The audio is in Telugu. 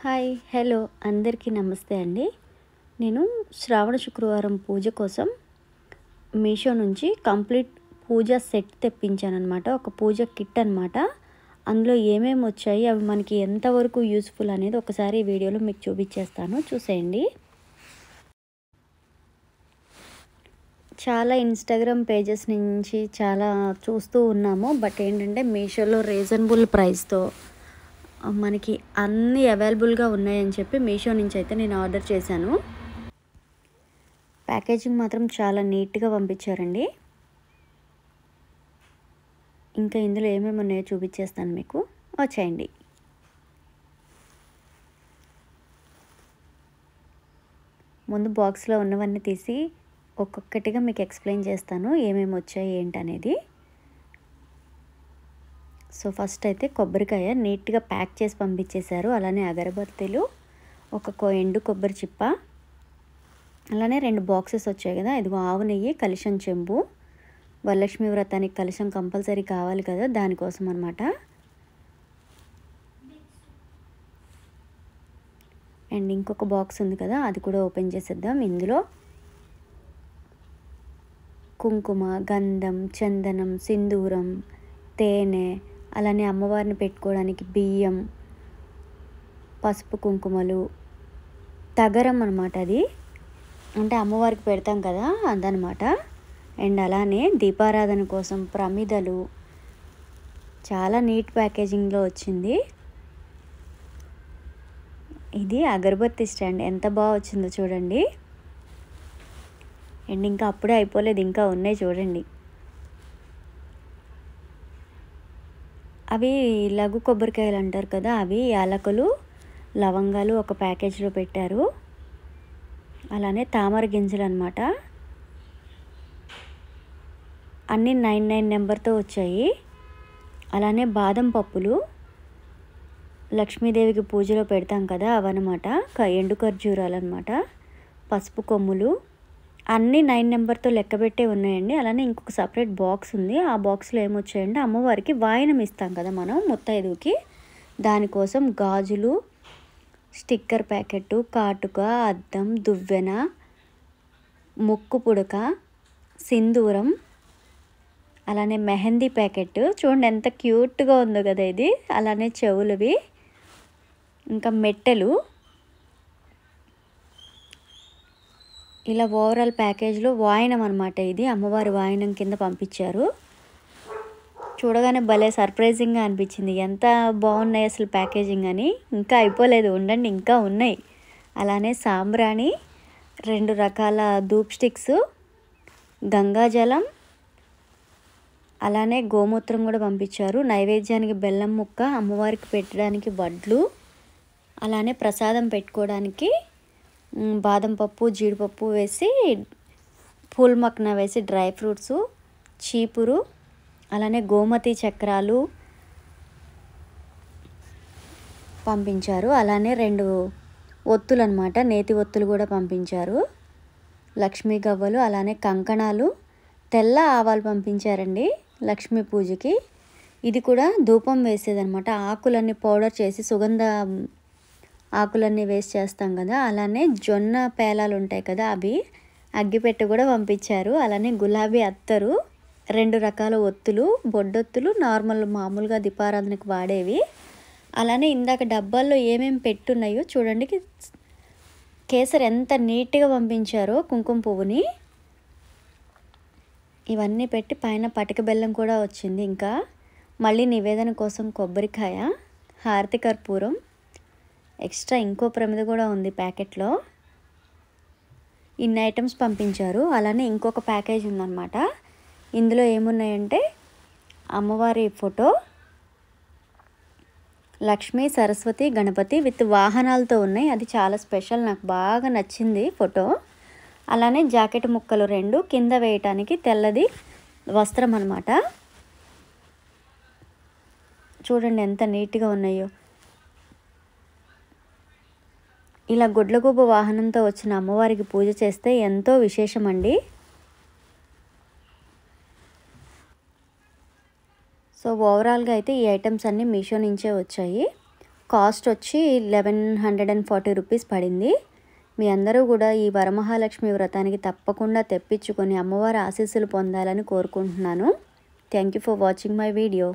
హాయ్ హలో అందరికీ నమస్తే అండి. నేను శ్రావణ శుక్రవారం పూజ కోసం మీషో నుంచి కంప్లీట్ పూజ సెట్ తెప్పించానమాట. ఒక పూజ కిట్ అనమాట. అందులో ఏమేమి వచ్చాయి, అవి మనకి ఎంతవరకు యూస్ఫుల్ అనేది ఒకసారి ఈ వీడియోలో మీకు చూపించేస్తాను, చూసేయండి. చాలా ఇన్స్టాగ్రామ్ పేజెస్ నుంచి చాలా చూస్తూ ఉన్నాము. బట్ ఏంటంటే మీషోలో రీజనబుల్ ప్రైస్తో మనకి అన్నీ అవైలబుల్గా ఉన్నాయని చెప్పి మీషో నుంచి అయితే నేను ఆర్డర్ చేశాను. ప్యాకేజింగ్ మాత్రం చాలా నీట్గా పంపించారండి. ఇంకా ఇందులో ఏమేమి ఉన్నాయో చూపించేస్తాను మీకు, వచ్చేయండి. ముందు బాక్స్లో ఉన్నవన్నీ తీసి ఒక్కొక్కటిగా మీకు ఎక్స్ప్లెయిన్ చేస్తాను ఏమేమి వచ్చాయి ఏంటనేది. సో ఫస్ట్ అయితే కొబ్బరికాయ నీట్గా ప్యాక్ చేసి పంపించేశారు. అలానే అగరబత్తీలు, ఒక ఎండు కొబ్బరి చిప్ప, అలానే 2 బాక్సెస్ వచ్చాయి కదా. ఇదిగో ఆవు నెయ్యి, కలశం చెంబు. వరలక్ష్మి వ్రతానికి కలశం కంపల్సరీ కావాలి కదా, దానికోసం అనమాట. అండ్ ఇంకొక బాక్స్ ఉంది కదా, అది కూడా ఓపెన్ చేసేద్దాం. ఇందులో కుంకుమ, గంధం, చందనం, సింధూరం, తేనె, అలానే అమ్మవారిని పెట్టుకోవడానికి బియ్యం, పసుపు కుంకుమలు, తగరం అనమాట. అది అంటే అమ్మవారికి పెడతాం కదా, అదనమాట. అండ్ అలానే దీపారాధన కోసం ప్రమిదలు. చాలా నీట్ ప్యాకేజింగ్లో వచ్చింది. ఇది అగరబత్తి స్టాండ్, ఎంత బాగా వచ్చిందో చూడండి. అండ్ ఇంకా అప్పుడే అయిపోలేదు, ఇంకా ఉన్నాయి చూడండి. అవి లఘు కొబ్బరికాయలు అంటారు కదా, అవి యాలకులు, లవంగాలు ఒక ప్యాకేజ్లో పెట్టారు. అలానే తామర గింజలు అనమాట. అన్నీ 99 నెంబర్తో వచ్చాయి. అలానే బాదం పప్పులు, లక్ష్మీదేవికి పూజలో పెడతాం కదా అవన్నమాట. ఎండు ఖర్జూరాలు అనమాట. పసుపు కొమ్ములు, అన్నీ 9 నెంబర్తో లెక్క పెట్టే ఉన్నాయండి. అలానే ఇంకొక సపరేట్ బాక్స్ ఉంది. ఆ బాక్స్లో ఏమొచ్చాయంటే అమ్మవారికి వాయనం ఇస్తాం కదా మనం ముత్తైదుకి, దానికోసం గాజులు, స్టిక్కర్ ప్యాకెట్టు, కాటుక, అద్దం, దువ్వెన, ముక్కు పుడక, సింధూరం, అలానే మెహందీ ప్యాకెట్. చూడండి ఎంత క్యూట్గా ఉందో కదా ఇది. అలానే చెవులవి, ఇంకా మెట్టెలు. ఇలా ఓవరాల్ ప్యాకేజ్లో వాయనం అనమాట. ఇది అమ్మవారి వాయనం కింద పంపించారు. చూడగానే భలే సర్ప్రైజింగ్గా అనిపించింది. ఎంత బాగున్నాయి అసలు ప్యాకేజింగ్ అని. ఇంకా అయిపోలేదు, ఉండండి, ఇంకా ఉన్నాయి. అలానే సాంబ్రాణి, 2 రకాల ధూప్ స్టిక్స్, గంగాజలం, అలానే గోమూత్రం కూడా పంపించారు. నైవేద్యానికి బెల్లం ముక్క, అమ్మవారికి పెట్టడానికి వడ్లు, అలానే ప్రసాదం పెట్టుకోవడానికి బాదం పప్పు, జీడిపప్పు వేసి, పూల్ మక్న వేసి, డ్రై ఫ్రూట్స్, చీపురు, అలానే గోమతి చక్రాలు పంపించారు. అలానే 2 ఒత్తులు అనమాట, నేతి ఒత్తులు కూడా పంపించారు. లక్ష్మీ గవ్వలు, అలానే కంకణాలు, తెల్ల ఆవాలు పంపించారండి లక్ష్మీ పూజకి. ఇది కూడా ధూపం వేసేదనమాట. ఆకులన్నీ పౌడర్ చేసి, సుగంధ ఆకులన్నీ వేసి చేస్తాం కదా. అలానే జొన్న పేలాలు ఉంటాయి కదా, అవి అగ్గిపెట్టె కూడా పంపించారు. అలానే గులాబీ అత్తరు, 2 రకాల ఒత్తులు, బొడ్డొత్తులు, నార్మల్ మామూలుగా దీపారాధనకు వాడేవి. అలానే ఇందాక డబ్బాల్లో ఏమేమి పెట్టున్నాయో చూడండి. కేసరి ఎంత నీట్గా పంపించారో, కుంకుమ పువ్వుని ఇవన్నీ పెట్టి, పైన పటిక బెల్లం కూడా వచ్చింది. ఇంకా మళ్ళీ నివేదన కోసం కొబ్బరికాయ, హారతి కర్పూరం, ఎక్స్ట్రా ఇంకో ప్రమిద కూడా ఉంది ప్యాకెట్లో. ఇన్ని ఐటమ్స్ పంపించారు. అలానే ఇంకొక ప్యాకేజ్ ఉందన్నమాట. ఇందులో ఏమున్నాయంటే అమ్మవారి ఫోటో, లక్ష్మీ, సరస్వతి, గణపతి విత్ వాహనాలతో ఉన్నాయి. అది చాలా స్పెషల్, నాకు బాగా నచ్చింది ఫోటో. అలానే జాకెట్ ముక్కలు 2, కింద వేయటానికి తెల్లది వస్త్రం అనమాట. చూడండి ఎంత నీట్గా ఉన్నాయో. ఇలా గుడ్లగూబ వాహనంతో వచ్చిన అమ్మవారికి పూజ చేస్తే ఎంతో విశేషమండి. సో ఓవరాల్గా అయితే ఈ ఐటమ్స్ అన్నీ మీషో నుంచే వచ్చాయి. కాస్ట్ వచ్చి 1140 రూపీస్ పడింది. మీ అందరూ కూడా ఈ వరమహాలక్ష్మి వ్రతానికి తప్పకుండా తెప్పించుకొని అమ్మవారి ఆశీస్సులు పొందాలని కోరుకుంటున్నాను. Thank you for watching my video.